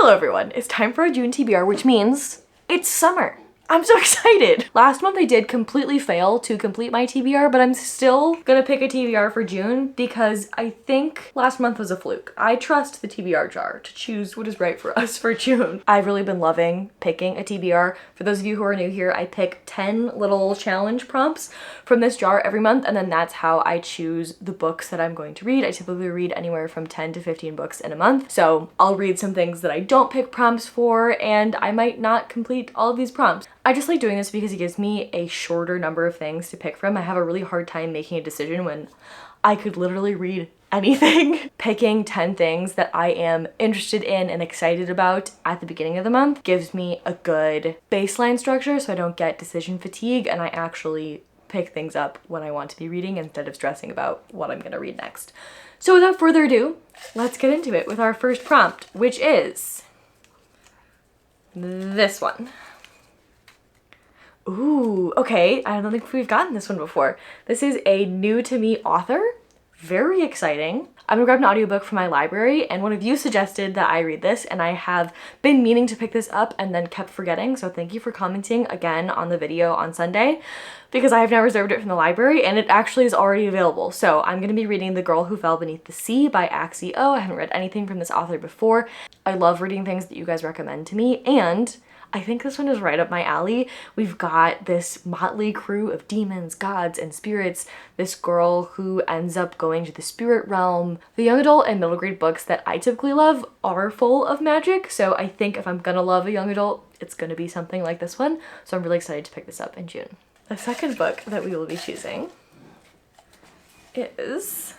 Hello everyone, it's time for a June TBR, which means it's summer. I'm so excited. Last month I did completely fail to complete my TBR, but I'm still gonna pick a TBR for June because I think last month was a fluke. I trust the TBR jar to choose what is right for us for June. I've really been loving picking a TBR. For those of you who are new here, I pick 10 little challenge prompts from this jar every month, and then that's how I choose the books that I'm going to read. I typically read anywhere from 10 to 15 books in a month, so I'll read some things that I don't pick prompts for, and I might not complete all of these prompts. I just like doing this because it gives me a shorter number of things to pick from. I have a really hard time making a decision when I could literally read anything. Picking 10 things that I am interested in and excited about at the beginning of the month gives me a good baseline structure so I don't get decision fatigue and I actually pick things up when I want to be reading instead of stressing about what I'm gonna read next. So without further ado, let's get into it with our first prompt, which is this one. Ooh, okay, I don't think we've gotten this one before. This is a new to me author. Very exciting. I'm gonna grab an audiobook from my library, and one of you suggested that I read this, and I have been meaning to pick this up and then kept forgetting, so thank you for commenting again on the video on Sunday, because I have now reserved it from the library, and it actually is already available. So I'm gonna be reading The Girl Who Fell Beneath the Sea by Axie O. I haven't read anything from this author before. I love reading things that you guys recommend to me, and I think this one is right up my alley. We've got this motley crew of demons, gods, and spirits. This girl who ends up going to the spirit realm. The young adult and middle grade books that I typically love are full of magic, so I think if I'm gonna love a young adult, it's gonna be something like this one. So I'm really excited to pick this up in June. The second book that we will be choosing is...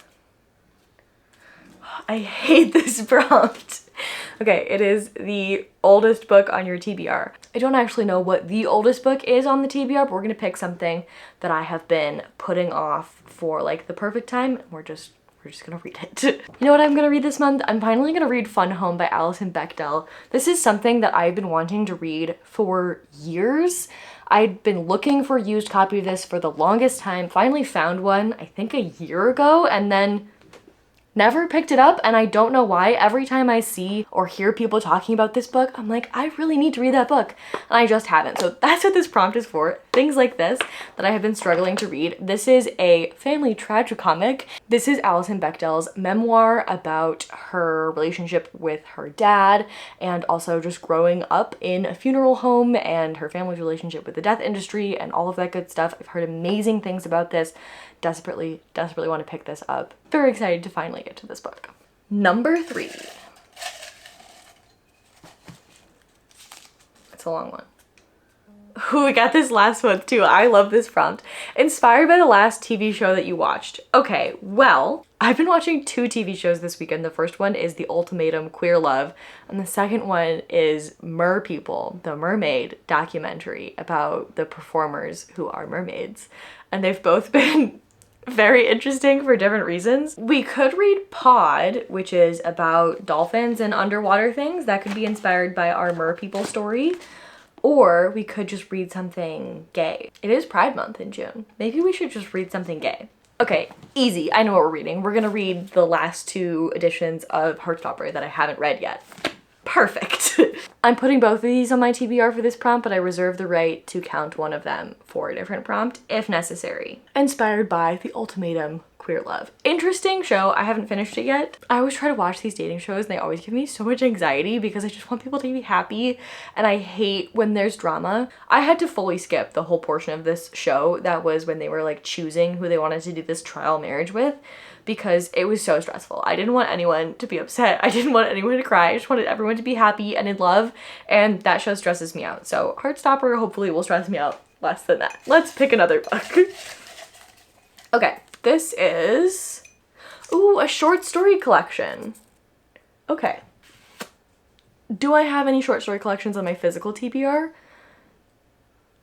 I hate this prompt. Okay, it is the oldest book on your TBR. I don't actually know what the oldest book is on the TBR, but we're gonna pick something that I have been putting off for like the perfect time. We're just gonna read it. You know what I'm gonna read this month? I'm finally gonna read Fun Home by Alison Bechdel. This is something that I've been wanting to read for years. I'd been looking for a used copy of this for the longest time, finally found one, I think a year ago, and then never picked it up, and I don't know why. Every time I see or hear people talking about this book, I'm like, I really need to read that book, and I just haven't. So that's what this prompt is for. Things like this that I have been struggling to read. This is a family tragicomic. This is Alison Bechdel's memoir about her relationship with her dad and also just growing up in a funeral home and her family's relationship with the death industry and all of that good stuff. I've heard amazing things about this. Desperately want to pick this up. Very excited to finally get to this book. Number 3. It's a long one. Ooh, we got this last month too. I love this prompt. Inspired by the last TV show that you watched. Okay, well, I've been watching 2 TV shows this weekend. The first one is The Ultimatum Queer Love, and the second one is Mer People, the mermaid documentary about the performers who are mermaids. And they've both been very interesting for different reasons. We could read Pod, which is about dolphins and underwater things. That could be inspired by our Mer People story. Or we could just read something gay. It is Pride Month in June. Maybe we should just read something gay. Okay, easy. I know what we're reading. We're gonna read the last 2 editions of Heartstopper that I haven't read yet. Perfect. I'm putting both of these on my TBR for this prompt, but I reserve the right to count one of them for a different prompt if necessary. Inspired by The Ultimatum Queer Love. Interesting show. I haven't finished it yet. I always try to watch these dating shows and they always give me so much anxiety because I just want people to be happy and I hate when there's drama. I had to fully skip the whole portion of this show that was when they were like choosing who they wanted to do this trial marriage with because it was so stressful. I didn't want anyone to be upset. I didn't want anyone to cry. I just wanted everyone to be happy and in love, and that show stresses me out. So Heartstopper hopefully will stress me out less than that. Let's pick another book. Okay, this is, ooh, a short story collection. Okay. Do I have any short story collections on my physical TBR?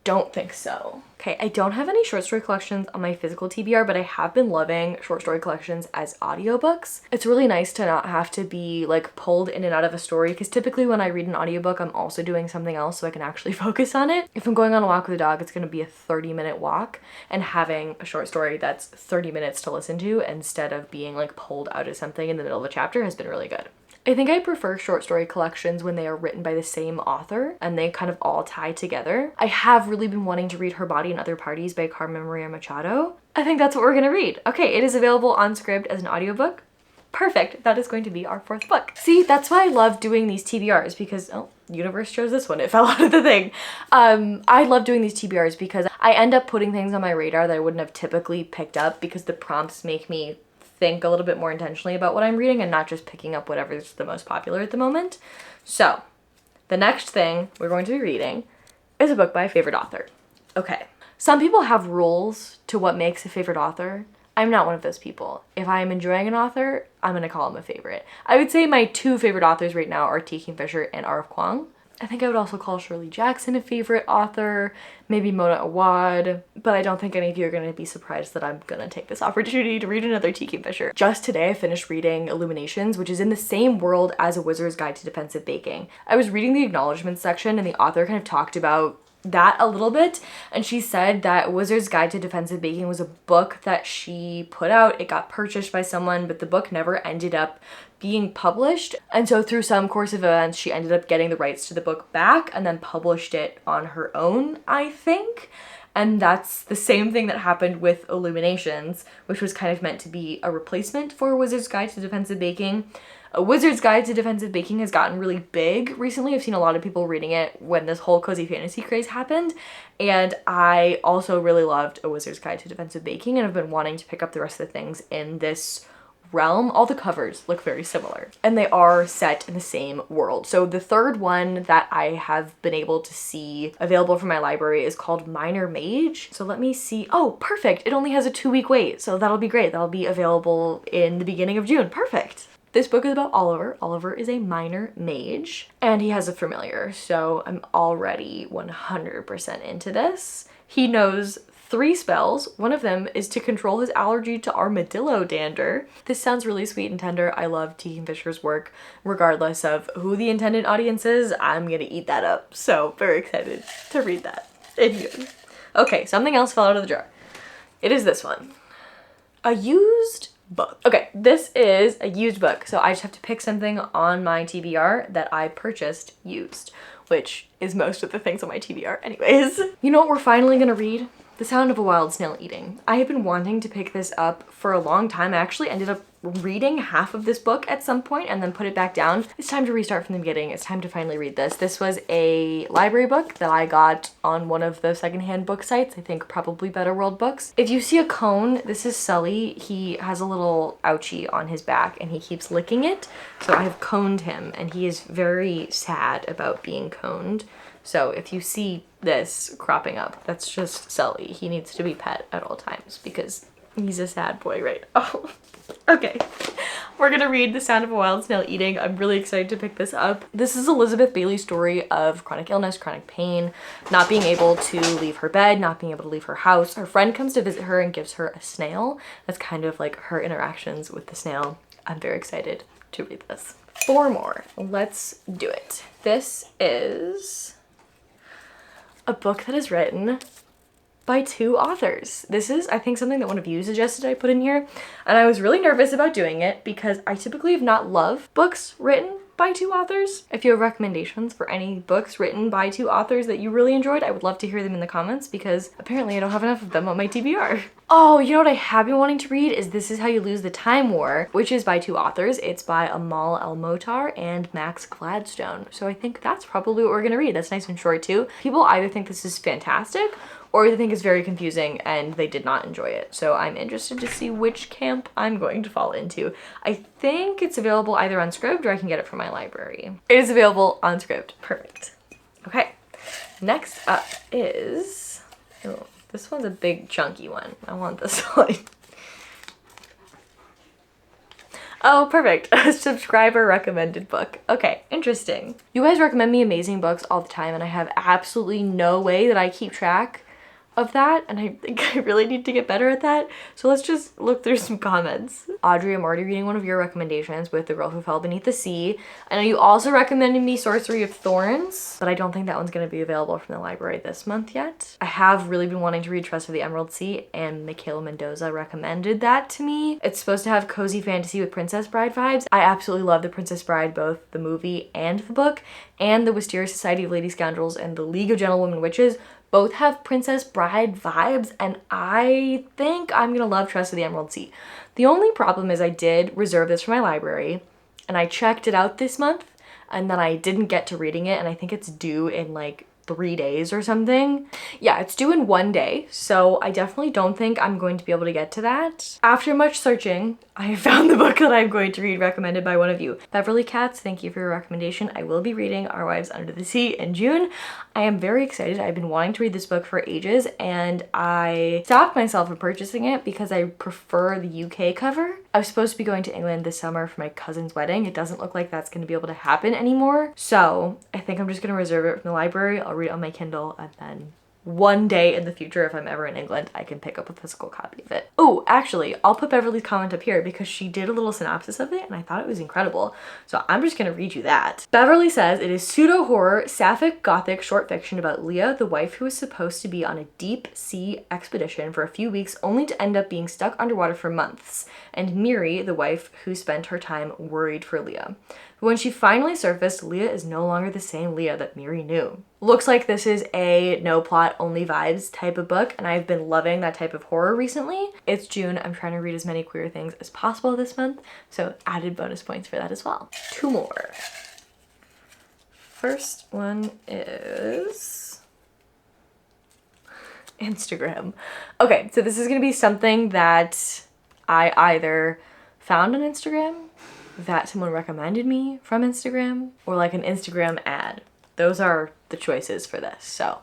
Don't think so. Okay, I don't have any short story collections on my physical TBR, but I have been loving short story collections as audiobooks. It's really nice to not have to be like pulled in and out of a story, because typically when I read an audiobook, I'm also doing something else so I can actually focus on it. If I'm going on a walk with a dog, it's gonna be a 30-minute walk, and having a short story that's 30 minutes to listen to instead of being like pulled out of something in the middle of a chapter has been really good. I think I prefer short story collections when they are written by the same author and they kind of all tie together. I have really been wanting to read Her Body and Other Parties by Carmen Maria Machado. I think that's what we're gonna read. Okay, it is available on Scribd as an audiobook. Perfect, that is going to be our 4th book. See, that's why I love doing these TBRs because, oh, universe chose this one, it fell out of the thing. I love doing these TBRs because I end up putting things on my radar that I wouldn't have typically picked up because the prompts make me think a little bit more intentionally about what I'm reading and not just picking up whatever's the most popular at the moment. So, the next thing we're going to be reading is a book by a favorite author. Okay, some people have rules to what makes a favorite author. I'm not one of those people. If I'm enjoying an author, I'm gonna call him a favorite. I would say my 2 favorite authors right now are T. Kingfisher and R.F. Kuang. I think I would also call Shirley Jackson a favorite author, maybe Mona Awad, but I don't think any of you are gonna be surprised that I'm gonna take this opportunity to read another T. Kingfisher. Just today I finished reading Illuminations, which is in the same world as A Wizard's Guide to Defensive Baking. I was reading the acknowledgements section and the author kind of talked about that a little bit, and she said that Wizard's Guide to Defensive Baking was a book that she put out. It got purchased by someone, but the book never ended up being published, and so through some course of events she ended up getting the rights to the book back and then published it on her own, I think. And that's the same thing that happened with Illuminations, which was kind of meant to be a replacement for Wizard's Guide to Defensive Baking. A Wizard's Guide to Defensive Baking has gotten really big recently. I've seen a lot of people reading it when this whole cozy fantasy craze happened. And I also really loved A Wizard's Guide to Defensive Baking and have been wanting to pick up the rest of the things in this realm. All the covers look very similar and they are set in the same world. So the 3rd one that I have been able to see available from my library is called Minor Mage. So let me see. Oh, perfect. It only has a 2-week wait. So that'll be great. That'll be available in the beginning of June. Perfect. This book is about Oliver. Oliver is a minor mage and he has a familiar. So I'm already 100% into this. He knows 3 spells. One of them is to control his allergy to armadillo dander. This sounds really sweet and tender. I love T. Kingfisher's work. Regardless of who the intended audience is, I'm gonna eat that up. So very excited to read that in June. Okay, something else fell out of the jar. It is this one. A used book. Okay, this is a used book. So I just have to pick something on my TBR that I purchased used, which is most of the things on my TBR anyways. You know what we're finally gonna read? The Sound of a Wild Snail Eating. I have been wanting to pick this up for a long time. I actually ended up reading half of this book at some point and then put it back down. It's time to restart from the beginning. It's time to finally read this. This was a library book that I got on one of the secondhand book sites. I think probably Better World Books. If you see a cone, this is Sully. He has a little ouchie on his back and he keeps licking it. So I have coned him and he is very sad about being coned. So if you see this cropping up, that's just Sully. He needs to be pet at all times because he's a sad boy right now. Okay, we're gonna read The Sound of a Wild Snail Eating. I'm really excited to pick this up. This is Elizabeth Bailey's story of chronic illness, chronic pain, not being able to leave her bed, not being able to leave her house. Her friend comes to visit her and gives her a snail. That's kind of like her interactions with the snail. I'm very excited to read this. 4 more. Let's do it. This is a book that is written by 2 authors. This is, I think, something that one of you suggested I put in here, and I was really nervous about doing it because I typically have not loved books written by 2 authors. If you have recommendations for any books written by 2 authors that you really enjoyed, I would love to hear them in the comments because apparently I don't have enough of them on my TBR. Oh, you know what I have been wanting to read is This Is How You Lose the Time War, which is by 2 authors. It's by Amal El-Motar and Max Gladstone. So I think that's probably what we're gonna read. That's nice and short too. People either think this is fantastic or they think it's very confusing and they did not enjoy it. So I'm interested to see which camp I'm going to fall into. I think it's available either on Scribd or I can get it from my library. It is available on Scribd. Perfect. Okay, next up is, oh, this one's a big chunky one. I want this one. Oh, perfect. A subscriber recommended book. Okay, interesting. You guys recommend me amazing books all the time and I have absolutely no way that I keep track of that, and I think I really need to get better at that. So let's just look through some comments. Audrey, I'm already reading one of your recommendations with The Girl Who Fell Beneath the Sea. I know you also recommended me Sorcery of Thorns, but I don't think that one's going to be available from the library this month yet. I have really been wanting to read Trust of the Emerald Sea, and Michaela Mendoza recommended that to me. It's supposed to have cozy fantasy with Princess Bride vibes. I absolutely love The Princess Bride, both the movie and the book, and The Wisteria Society of Lady Scoundrels and The League of Gentlewomen Witches both have Princess Bride vibes, and I think I'm gonna love Trust of the Emerald Sea. The only problem is I did reserve this for my library, and I checked it out this month, and then I didn't get to reading it, and I think it's due in like 3 days or something. Yeah, it's due in 1 day, so I definitely don't think I'm going to be able to get to that. After much searching, I found the book that I'm going to read recommended by one of you. Beverly Katz, thank you for your recommendation. I will be reading Our Wives Under the Sea in June. I am very excited. I've been wanting to read this book for ages, and I stopped myself from purchasing it because I prefer the UK cover. I was supposed to be going to England this summer for my cousin's wedding. It doesn't look like that's going to be able to happen anymore, so I think I'm just going to reserve it from the library. I'll read it on my Kindle, and then one day in the future, if I'm ever in England, I can pick up a physical copy of it. Oh, actually, I'll put Beverly's comment up here because she did a little synopsis of it and I thought it was incredible. So I'm just gonna read you that. Beverly says it is pseudo-horror, sapphic gothic short fiction about Leah, the wife who is supposed to be on a deep sea expedition for a few weeks only to end up being stuck underwater for months, and Miri, the wife who spent her time worried for Leah. But when she finally surfaced, Leah is no longer the same Leah that Miri knew. Looks like this is a no plot, only vibes type of book, and I've been loving that type of horror recently. It's June. I'm trying to read as many queer things as possible this month, so added bonus points for that as well. 2 more. First one is Instagram. Okay, so this is gonna be something that I either found on Instagram, that someone recommended me from Instagram, or like an Instagram ad. Those are the choices for this, so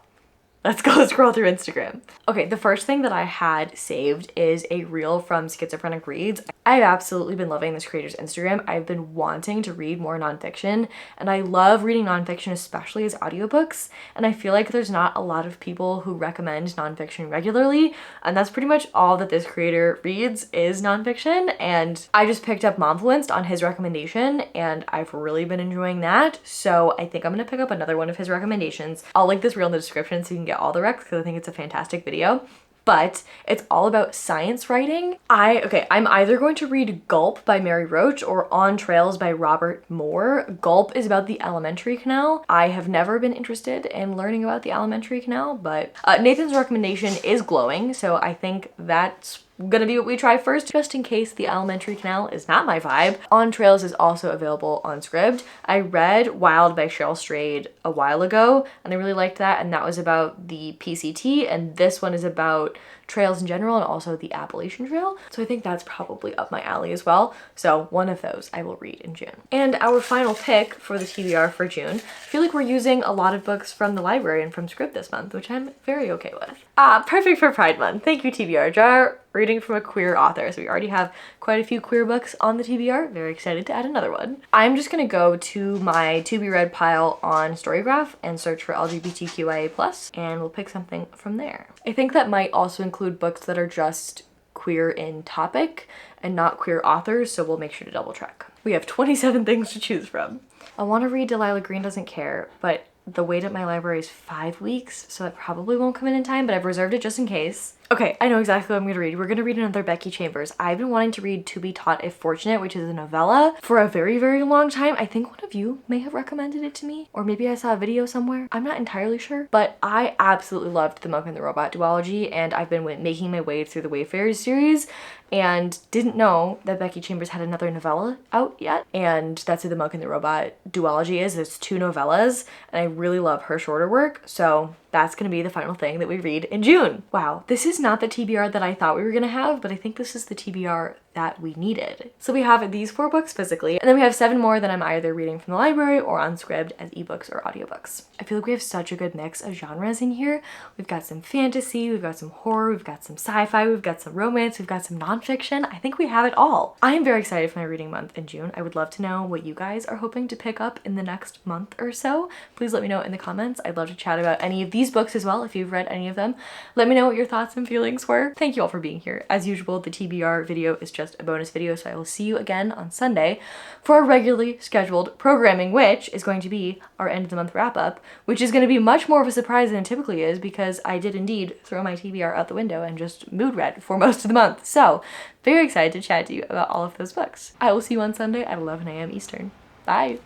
let's go scroll through Instagram. Okay, the first thing that I had saved is a reel from Schizophrenic Reads. I've absolutely been loving this creator's Instagram. I've been wanting to read more nonfiction, and I love reading nonfiction, especially as audiobooks, and I feel like there's not a lot of people who recommend nonfiction regularly, and that's pretty much all that this creator reads is nonfiction, and I just picked up Momfluenced on his recommendation, and I've really been enjoying that, so I think I'm gonna pick up another one of his recommendations. I'll link this reel in the description so you can get all the recs because I think it's a fantastic video. But it's all about science writing. I'm either going to read Gulp by Mary Roach or On Trails by Robert Moore. Gulp is about the alimentary canal. I have never been interested in learning about the alimentary canal, but Nathan's recommendation is glowing, so I think that's gonna be what we try first, just in case the alimentary canal is not my vibe. On Trails is also available on Scribd. I read Wild by Cheryl Strayed a while ago, and I really liked that, and that was about the PCT, and this one is about trails in general and also the Appalachian Trail. So I think that's probably up my alley as well. So one of those I will read in June. And our final pick for the TBR for June, I feel like we're using a lot of books from the library and from Scribd this month, which I'm very okay with. Perfect for Pride Month. Thank you, TBR Jar. Reading from a queer author. So we already have quite a few queer books on the TBR. Very excited to add another one. I'm just gonna go to my to be read pile on Storygraph and search for LGBTQIA+, and we'll pick something from there. I think that might also include books that are just queer in topic and not queer authors, so we'll make sure to double check. We have 27 things to choose from. I want to read Delilah Green Doesn't Care, but the wait at my library is 5 weeks, so it probably won't come in time, but I've reserved it just in case. Okay, I know exactly what I'm gonna read. We're gonna read another Becky Chambers. I've been wanting to read To Be Taught If Fortunate, which is a novella, for a very, very long time. I think one of you may have recommended it to me, or maybe I saw a video somewhere. I'm not entirely sure, but I absolutely loved The Monk and the Robot duology, and I've been making my way through the Wayfarers series, and didn't know that Becky Chambers had another novella out yet, and that's who The Monk and the Robot duology is. It's 2 novellas, and I really love her shorter work, so that's gonna be the final thing that we read in June. Wow, this is not the TBR that I thought we were gonna have, but I think this is the TBR that we needed. So we have these 4 books physically, and then we have 7 more that I'm either reading from the library or on Scribd as ebooks or audiobooks. I feel like we have such a good mix of genres in here. We've got some fantasy, we've got some horror, we've got some sci-fi, we've got some romance, we've got some nonfiction. I think we have it all. I am very excited for my reading month in June. I would love to know what you guys are hoping to pick up in the next month or so. Please let me know in the comments. I'd love to chat about any of these these books as well if you've read any of them. Let me know what your thoughts and feelings were. Thank you all for being here. As usual, the TBR video is just a bonus video, so I will see you again on Sunday for our regularly scheduled programming, which is going to be our end of the month wrap up, which is going to be much more of a surprise than it typically is because I did indeed throw my TBR out the window and just mood read for most of the month. So very excited to chat to you about all of those books. I will see you on Sunday at 11 a.m. Eastern. Bye.